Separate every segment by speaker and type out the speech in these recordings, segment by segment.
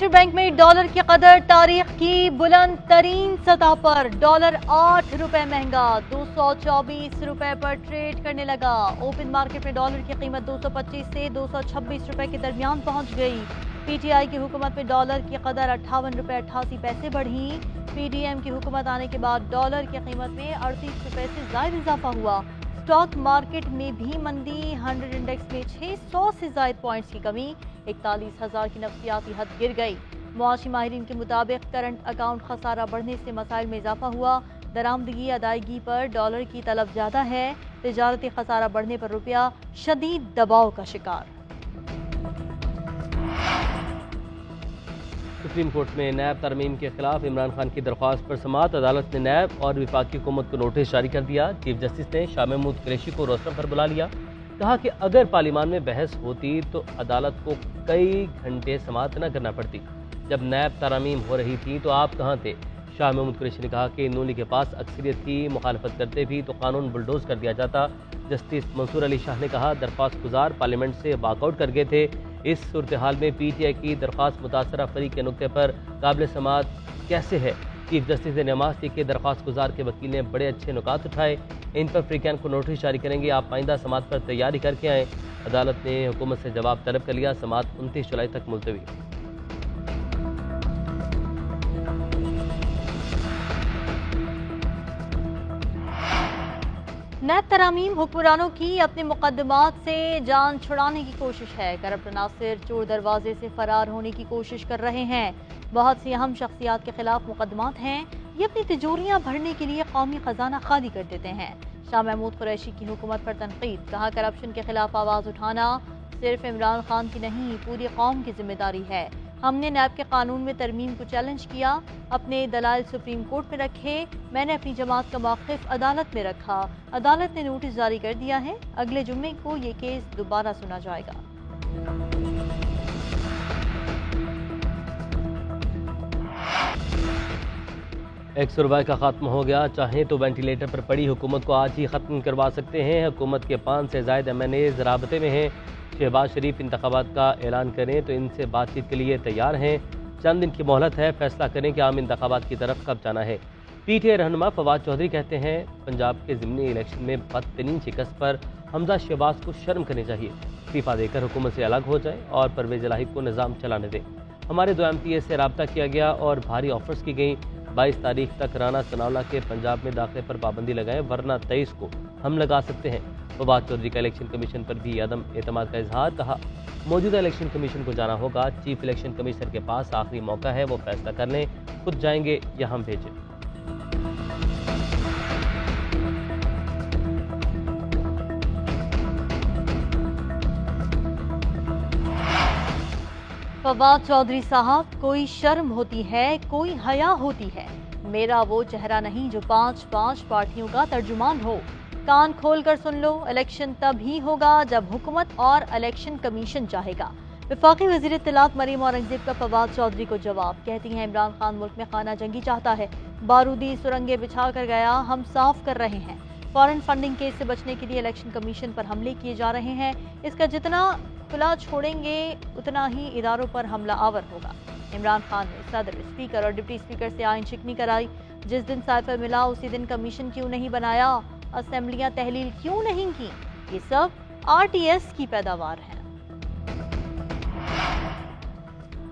Speaker 1: Interbank में dollar की कदर तारीख की बुलंद तरीन सतह पर। डॉलर 8 रुपए महंगा 224 रुपए पर ट्रेड करने लगा। ओपन मार्केट में डॉलर की कीमत 225 से 226 रुपए के दरमियान पहुंच गई। पीटीआई की हुकूमत में डॉलर की कदर 58 रुपए 88 पैसे बढ़ी। पीडीएम की हुकूमत आने के बाद डॉलर की कीमत में 38 रुपए से ज्यादा इजाफा हुआ। स्टॉक मार्केट में भी मंदी। 100 इंडेक्स में 600 से ज्यादा पॉइंट्स की कमी। 41,000 की नफ्सियाती हद गिर गई। मुआशी माहिरीन के मुताबिक करंट अकाउंट खसारा बढ़ने से मसाइल में इजाफा हुआ। दरामदगी अदायगी पर डॉलर की तलब ज्यादा है। तिजारती खसारा बढ़ने पर रुपया शदीद दबाव का शिकार।
Speaker 2: सुप्रीम कोर्ट में नैब तरमीम के खिलाफ इमरान खान की दरख्वास्त पर समाअत। अदालत ने नैब और वफाकी हुकूमत को नोटिस जारी कर दिया। चीफ जस्टिस ने शाह महमूद कुरैशी को रोस्टम पर बुला लिया। कहा कि अगर पार्लियामान में बहस होती तो अदालत को कई घंटे समाअत न करना पड़ती। जब नैब तरमीम हो रही थी तो आप कहाँ थे? शाह महमूद कुरैशी ने कहा कि नूनी के पास अक्सरियत की मुखालफत करते भी तो कानून बुलडोज कर दिया जाता। जस्टिस मंसूर अली शाह ने कहा दरख्वास्त गुजार पार्लियामेंट से वॉकआउट कर गए थे। इस सूरत हाल में पीटीआई की दरख्वास्त मुतासरा फरीक के नुक्ते पर काबिल समाअत कैसे है? चीफ जस्टिस ने नमाज लिख के दरख्वास्त गुजार के वकील ने बड़े अच्छे नुकात उठाए। इन पर फ्रीकैन को नोटिस जारी करेंगे। आप आइंदा समाअत पर तैयारी करके आएँ। अदालत ने हुकूमत से जवाब तलब कर लिया। समाअत 29 जुलाई तक मुलतवी।
Speaker 1: नैब तरामीम हुक्मरानों की अपने मुकदमात से जान छुड़ाने की कोशिश है। करप्ट अनासिर चोर दरवाजे से फरार होने की कोशिश कर रहे हैं। बहुत सी अहम शख्सियात के खिलाफ मुकदमात हैं। ये अपनी तिजोरियां भरने के लिए कौमी खजाना खाली कर देते हैं। शाह महमूद कुरैशी की हुकूमत पर तनकीद। कहा करप्शन के खिलाफ आवाज उठाना सिर्फ इमरान खान की नहीं पूरी कौम की जिम्मेदारी है। हमने नैब के कानून में तरमीम को चैलेंज किया। अपने दलाइल सुप्रीम कोर्ट में रखे। मैंने अपनी जमात का मौक़िफ़ अदालत में रखा। अदालत ने नोटिस जारी कर दिया है। अगले जुम्मे को ये केस दोबारा सुना जाएगा।
Speaker 2: ₹100 का खत्म हो गया। चाहें तो वेंटिलेटर पर पड़ी हुकूमत को आज ही ख़त्म करवा सकते हैं। हुकूमत के 5 से ज़ायद MNAs राबते में हैं। शहबाज शरीफ इंतखाबात का ऐलान करें तो इनसे बातचीत के लिए तैयार हैं। चंद दिन की मोहलत है। फैसला करें कि आम इंतखाबात की तरफ कब जाना है। पीटीआई रहनुमा फवाद चौधरी कहते हैं पंजाब के ज़िमनी इलेक्शन में बदतरीन शिकस्त पर हमजा शहबाज को शर्म करनी चाहिए। इस्तीफा देकर हुकूमत से अलग हो जाए और परवेज इलाही को निज़ाम चलाने दें। हमारे 2 MPA से रब्ता किया गया और भारी ऑफर्स की गई। 22 तारीख तक राना सनाउल्ला के पंजाब में दाखिले पर पाबंदी लगाएं वरना 23 को हम लगा सकते हैं। फवाद चौधरी का इलेक्शन कमीशन पर भी अदम एतमाद का इजहार। कहा मौजूदा इलेक्शन कमीशन को जाना होगा। चीफ इलेक्शन कमिश्नर के पास आखिरी मौका है, वो फैसला कर लें। खुद जाएंगे या हम भेजें।
Speaker 1: फवाद चौधरी साहब, कोई शर्म होती है, कोई हया होती है। मेरा वो चेहरा नहीं जो 5 पार्टियों का तर्जुमान हो। कान खोल कर सुन लो, इलेक्शन तब ही होगा जब हुकूमत और इलेक्शन कमीशन चाहेगा। वफाकी वज़ीर इत्तलात मरीम औरंगज़ेब का फवाद चौधरी को जवाब। कहती हैं इमरान खान मुल्क में खाना जंगी चाहता है। बारूदी सुरंगें बिछा कर गया, हम साफ कर रहे हैं। फॉरेन फंडिंग केस से बचने के लिए इलेक्शन कमीशन पर हमले किए जा रहे हैं। इसका जितना खुला छोड़ेंगे उतना ही इदारों पर हमला आवर होगा। इमरान खान ने सदर, स्पीकर और डिप्टी स्पीकर से आइन शिकनी कराई। जिस दिन साइफर मिला उसी दिन कमीशन क्यों नहीं बनाया? असेंबलियां तहलील क्यों नहीं की? ये सब RTS की पैदावार है।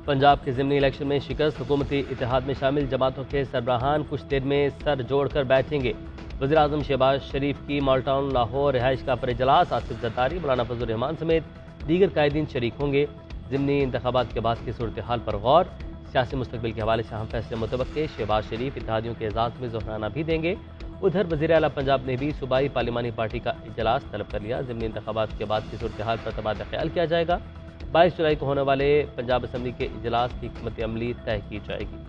Speaker 2: पंजाब के ज़िमनी इलेक्शन में शिकस्त। हुकूमती इत्तेहाद में शामिल जमातों के सरबराहान कुछ देर में सर जोड़कर बैठेंगे। वज़ीर आज़म शहबाज शरीफ की माल्टाउन लाहौर रिहाइश का पर इजलास। आसिफ जरदारी, मौलाना फजल रहमान समेत दीगर कायदीन शरीक होंगे। ज़िमनी इंतखाबात के बाद की सूरत हाल पर गौर। सियासी मुस्तकबिल के हवाले से अहम फैसले मुतवक्के। शहबाज शरीफ इत्तेहादियों के एजाज़ में ज़ोहराना भी देंगे। उधर वज़ीर आला पंजाब ने भी सूबाई पार्लिमानी पार्टी का इजलास तलब कर लिया। ज़िमनी इंतखाबात के बाद की सूरत हाल पर तबादला ख्याल किया जाएगा। 22 जुलाई को होने वाले पंजाब असम्बली के इजलास की हिकमत अमली तय की जाएगी।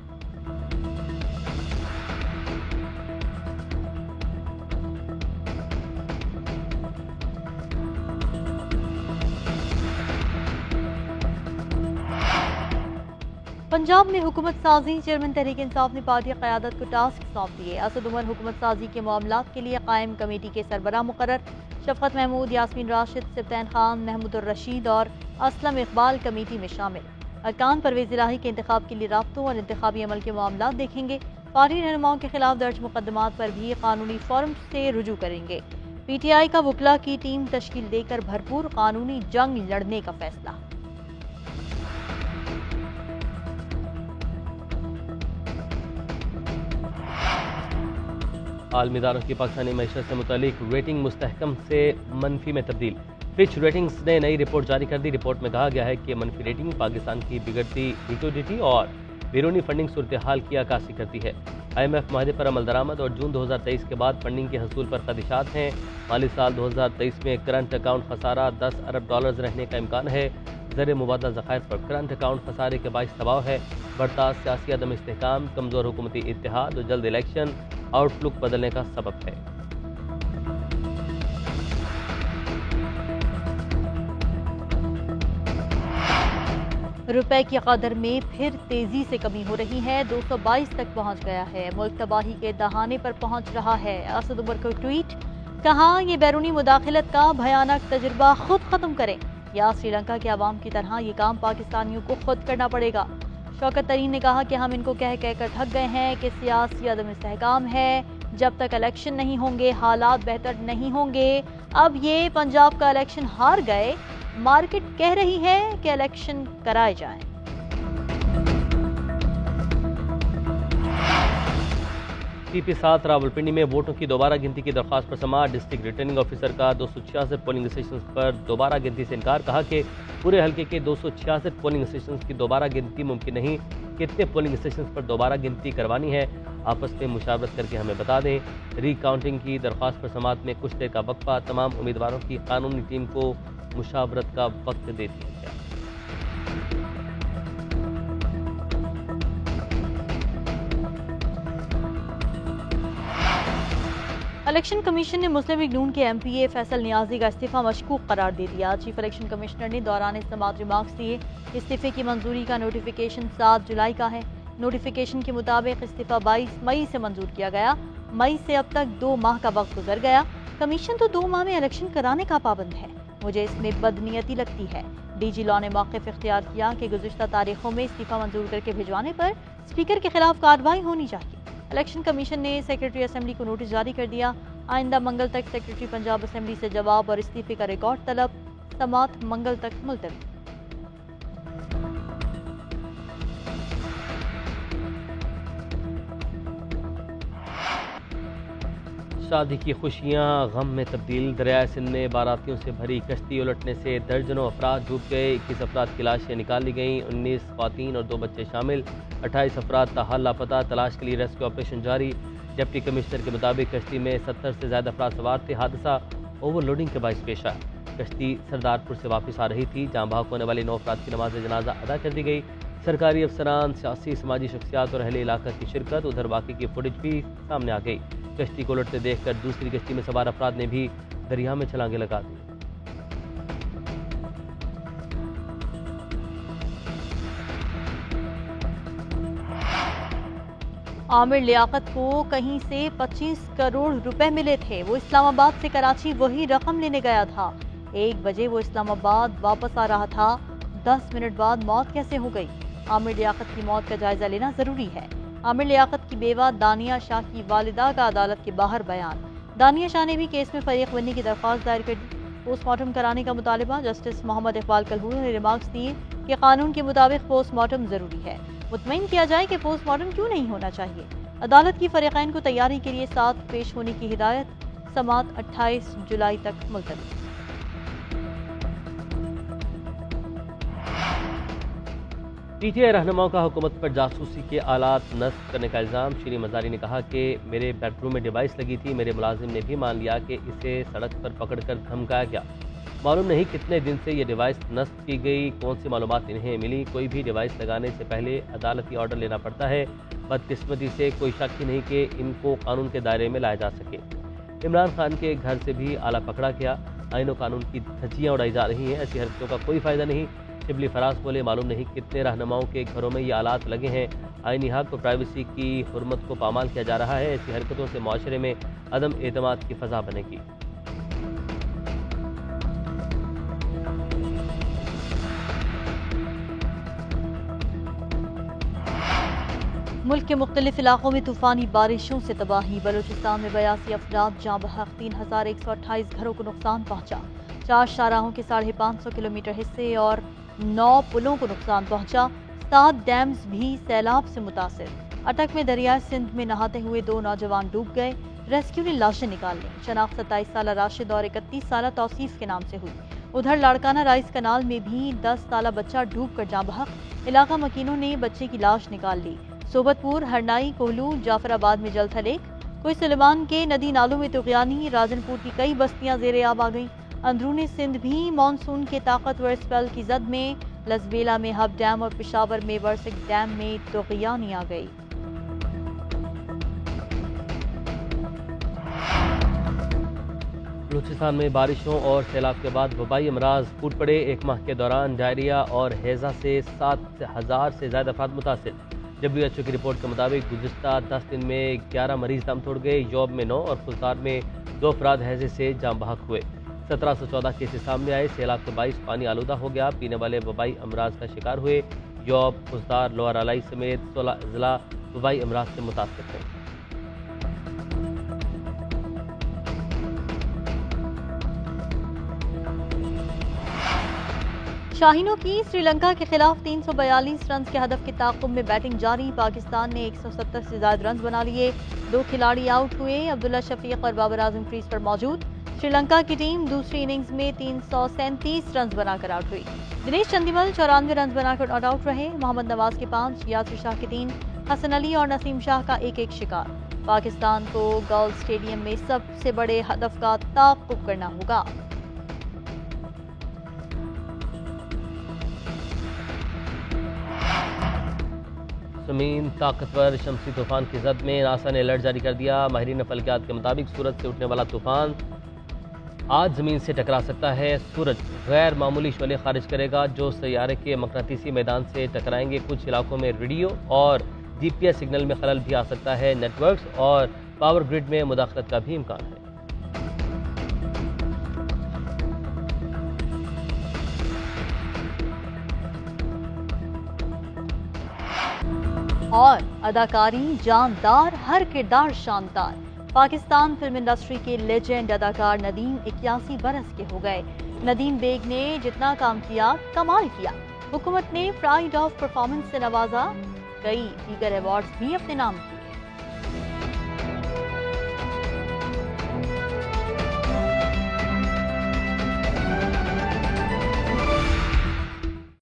Speaker 1: पंजाब में हुकूमत साजी। चेयरमैन तहरीक इंसाफ ने पार्टी क़यादत को टास्क सौंप दिए। असद उमर हुकूमत साजी के मामलात के लिए कायम कमेटी के सरबराह मुकर्रर। शफकत महमूद, यास्मीन राशिद, सिब्तैन खान, महमूद रशीद और असलम इकबाल कमेटी में शामिल। अरकान परवेज़ इलाही के इंतखाब के लिए राब्तों और इंतखाबी अमल के मामलात देखेंगे। पार्टी रहनुमाओं के खिलाफ दर्ज मुकदमात पर भी कानूनी फॉर्म से रुजू करेंगे। PTI का वकला की टीम तश्कील देकर भरपूर कानूनी जंग लड़ने का फैसला।
Speaker 2: आलमी इदारों की पाकिस्तानी मईशत से मुतालिक रेटिंग मुस्तहकम से मनफी में तब्दील। फिच रेटिंग्स ने नई रिपोर्ट जारी कर दी। रिपोर्ट में कहा गया है कि मनफी रेटिंग पाकिस्तान की बिगड़ती लिक्विडिटी और बैरूनी फंडिंग सूरत हाल की अक्कासी करती है। IMF माहदे पर अमल दरामद और जून 2023 के बाद फंडिंग के हसूल पर खदशात हैं। माली साल 2023 में करंट अकाउंट खसारा $10 अरब रहने का इम्कान है। ज़र मुबादला ज़खायर पर करंट अकाउंट खसारे के बाइस दबाव है। बढ़ता सियासी अदम इस्तेहकाम, कमज़ोर हुकूमती इत्तेहाद और जल्द इलेक्शन आउटलुक बदलने का सबब है।
Speaker 1: रुपए की कदर में फिर तेजी से कमी हो रही है। 222 तक पहुंच गया है। मुल्क तबाही के दहाने पर पहुंच रहा है। असद उमर को ट्वीट, कहा ये बैरूनी मुदाखलत का भयानक तजुर्बा खुद खत्म करें या श्रीलंका के अवाम की तरह ये काम पाकिस्तानियों को खुद करना पड़ेगा। शौकत तरीन ने कहा कि हम इनको कह कर थक गए हैं कि सियासी अदम इस्तेहकाम है। जब तक इलेक्शन नहीं होंगे हालात बेहतर नहीं होंगे। अब ये पंजाब का इलेक्शन हार गए, मार्केट कह रही है कि इलेक्शन कराए जाएं।
Speaker 2: TP7 रावलपिंडी में वोटों की दोबारा गिनती की दरख्वास्त पर समाअत। डिस्ट्रिक्ट रिटर्निंग ऑफिसर का 266 पोलिंग स्टेशन पर दोबारा गिनती से इनकार। कहा कि पूरे हल्के के 266 पोलिंग स्टेशन की दोबारा गिनती मुमकिन नहीं। कितने पोलिंग स्टेशन पर दोबारा गिनती करवानी है आपस में मुशावरत करके हमें बता दें। रीकाउंटिंग की दरख्वास्त पर समाअत में कुछ देर का वक्फा। तमाम उम्मीदवारों की कानूनी टीम को मुशावरत का वक्त दे दिया गया।
Speaker 1: इलेक्शन कमीशन ने मुस्लिम लीग नून के MPA फैसल नियाजी का इस्तीफा मशकूक करार दे दिया। चीफ इलेक्शन कमिश्नर ने दौरान इस्तेमाल रिमार्क्स दिए। इस्तीफे की मंजूरी का नोटिफिकेशन 7 जुलाई का है। नोटिफिकेशन के मुताबिक इस्तीफा 22 मई से मंजूर किया गया। मई से अब तक 2 माह का वक्त गुजर गया। कमीशन तो 2 माह में इलेक्शन कराने का पाबंद है। मुझे इसमें बदनीयती लगती है। DG लॉ ने मौक़िफ़ इख्तियार किया कि गुज़िश्ता तारीखों में इस्तीफा मंजूर करके भिजवाने पर स्पीकर के खिलाफ कार्रवाई होनी चाहिए। इलेक्शन कमीशन ने सेक्रेटरी असेंबली को नोटिस जारी कर दिया। आइंदा मंगल तक सेक्रेटरी पंजाब असेंबली से जवाब और इस्तीफे का रिकॉर्ड तलब। समाअत मंगल तक मुलतवी।
Speaker 2: शादी की खुशियां गम में तब्दील। दरियाए सिंध में बारातियों से भरी कश्ती उलटने से दर्जनों अफराद डूब गए। 21 अफराद की लाशें निकाली गईं। 19 ख्वातीन और 2 बच्चे शामिल। 28 अफराद ताहाल लापता। तलाश के लिए रेस्क्यू ऑपरेशन जारी। डिप्टी कमिश्नर के मुताबिक कश्ती में 70 से ज़्यादा अफराद सवार थे। हादसा ओवरलोडिंग के बायस पेश आया। कश्ती सरदारपुर से वापस आ रही थी जहाँ भाग होने वाले 9 अफराद की नमाज जनाजा अदा कर दी गई। सरकारी अफसरान, सियासी समाजी शख्सियात और अहले इलाका की शिरकत। उधर वाक़े की फुटेज भी सामने आ गई। कश्ती को उलटते देखकर दूसरी कश्ती में सवार अफराद ने भी दरिया में छलांगे लगा दी।
Speaker 1: आमिर लियाकत को कहीं से 25 करोड़ रुपए मिले थे। वो इस्लामाबाद से कराची वही रकम लेने गया था। 1 बजे वो इस्लामाबाद वापस आ रहा था। 10 मिनट बाद मौत कैसे हो गई? आमिर लियाकत की मौत का जायजा लेना जरूरी है। आमिर लियाकत की बेवा दानिया शाह की वालिदा का अदालत के बाहर बयान। दानिया शाह ने भी केस में फरीक बनने की दरख्वास्त दायर कर दी। पोस्टमार्टम कराने का मुतालिबा। जस्टिस मोहम्मद इकबाल कलहूर ने रिमार्क्स दिए कि कानून के मुताबिक पोस्टमार्टम जरूरी है। मुतमईन किया जाए कि पोस्टमार्टम क्यों नहीं होना चाहिए। अदालत की फरीकैन को तैयारी के लिए 7 पेश होने की हिदायत। समाअत 28 जुलाई तक मुलतवी।
Speaker 2: PTI रहनुमाओं का हुकूमत पर जासूसी के आलात नस्ब करने का इल्ज़ाम। श्री मज़ारी ने कहा कि मेरे बेडरूम में डिवाइस लगी थी। मेरे मुलाजिम ने भी मान लिया कि इसे सड़क पर पकड़कर धमकाया गया। मालूम नहीं कितने दिन से ये डिवाइस नस्ब की गई, कौन सी मालूमात इन्हें मिली। कोई भी डिवाइस लगाने से पहले अदालती ऑर्डर लेना पड़ता है। बदकिस्मती से कोई शक ही नहीं कि इनको कानून के दायरे में लाया जा सके। इमरान खान के घर से भी आला पकड़ा गया। आईन और कानून की धज्जियाँ उड़ाई जा रही हैं। ऐसी हरकतों का कोई फ़ायदा नहीं। शिबली फराज बोले, मालूम नहीं कितने रहनुमाओं के घरों में ये आलात लगे हैं। आईनी हक और प्राइवेसी की हुर्मत को पामाल किया जा रहा है। ऐसी हरकतों से माशरे में अदम एतमाद की फ़ज़ा बनेगी।
Speaker 1: मुल्क के मुख्तलिफ इलाकों में तूफानी बारिशों से तबाही। बलूचिस्तान में 82 अफराद जाँ बहक, 3128 घरों को नुकसान पहुंचा। 4 शाहराहों के 550 किलोमीटर हिस्से और 9 पुलों को नुकसान पहुंचा। 7 डैम्स भी सैलाब से मुतासिर। अटक में दरिया सिंध में नहाते हुए 2 नौजवान डूब गए। रेस्क्यू ने लाशें निकाल ली। शनाख्त 27 साल राशिद और 31 साल तौसीफ के नाम से हुई। उधर लाड़काना राइस कनाल में भी 10 साल बच्चा डूब कर जाँ बहक। इलाका मकीनों ने बच्चे की लाश निकाल ली। सोबतपुर, हरनाई, कोहलू, जाफराबाद में जल थलेक। कोई सुलेमान के नदी नालों में तुगयानी। राजनपुर की कई बस्तियां ज़ेरे आब आ गईं। अंदरूनी सिंध भी मानसून के ताकतवर स्पेल की जद में। लसबेला में हब डैम और पिशावर में वर्सिक डैम में तुगयानी आ गई।
Speaker 2: बलूचिस्तान में बारिशों और सैलाब के बाद वबाई अमराज फूट पड़े। 1 माह के दौरान डायरिया और हैजा से 7000 से ज़्यादा अफराद मुतासिर। WHO की रिपोर्ट के मुताबिक गुज़िश्ता 10 दिन में 11 मरीज दम तोड़ गए। यौब में 9 और फुलतार में 2 अफराद हैजे से जाँ बहक हुए। 1714 केसेस सामने आए। सैलाब के बाइस पानी आलूदा हो गया। पीने वाले वबाई अमराज का शिकार हुए। यौब, फुलतार, लोअर अलाई समेत 16 अजला वबाई अमराज से मुतासर थे।
Speaker 1: शाहीनों की श्रीलंका के खिलाफ 342 रन के हदफ के ताक़ुब में बैटिंग जारी। पाकिस्तान ने 170 से ज्यादा रन बना लिए। 2 खिलाड़ी आउट हुए। अब्दुल्ला शफीक और बाबर आजम क्रीज पर मौजूद। श्रीलंका की टीम दूसरी इनिंग्स में 337 रन बनाकर आउट हुई। दिनेश चंदीमल 94 रन बनाकर नॉट आउट रहे। मोहम्मद नवाज के 5, यासिर शाह के 3, हसन अली और नसीम शाह का 1-1 शिकार। पाकिस्तान को गर्ल्स स्टेडियम में सबसे बड़े हदफ का ताक़ुब करना होगा।
Speaker 2: ज़मीन ताकतवर शमसी तूफान की जद में नासा ने अलर्ट जारी कर दिया। माहिरीन फल्कियात के मुताबिक सूरज से उठने वाला तूफान आज ज़मीन से टकरा सकता है। सूरज गैर मामूली शोले खारिज करेगा जो सैयारे के मकनातीसी मैदान से टकराएंगे। कुछ इलाकों में रेडियो और GPS सिग्नल में खलल भी आ सकता है। नेटवर्क्स और पावर ग्रिड में मुदाखलत का भी इम्कान है।
Speaker 1: और अदाकारी जानदार, हर किरदार शानदार। पाकिस्तान फिल्म इंडस्ट्री के लेजेंड अदाकार नदीम 81 बरस के हो गए। नदीम बेग ने जितना काम किया कमाल किया। हुकूमत ने प्राइड ऑफ परफॉर्मेंस से नवाजा। कई दीगर अवार्ड्स भी अपने नाम किए।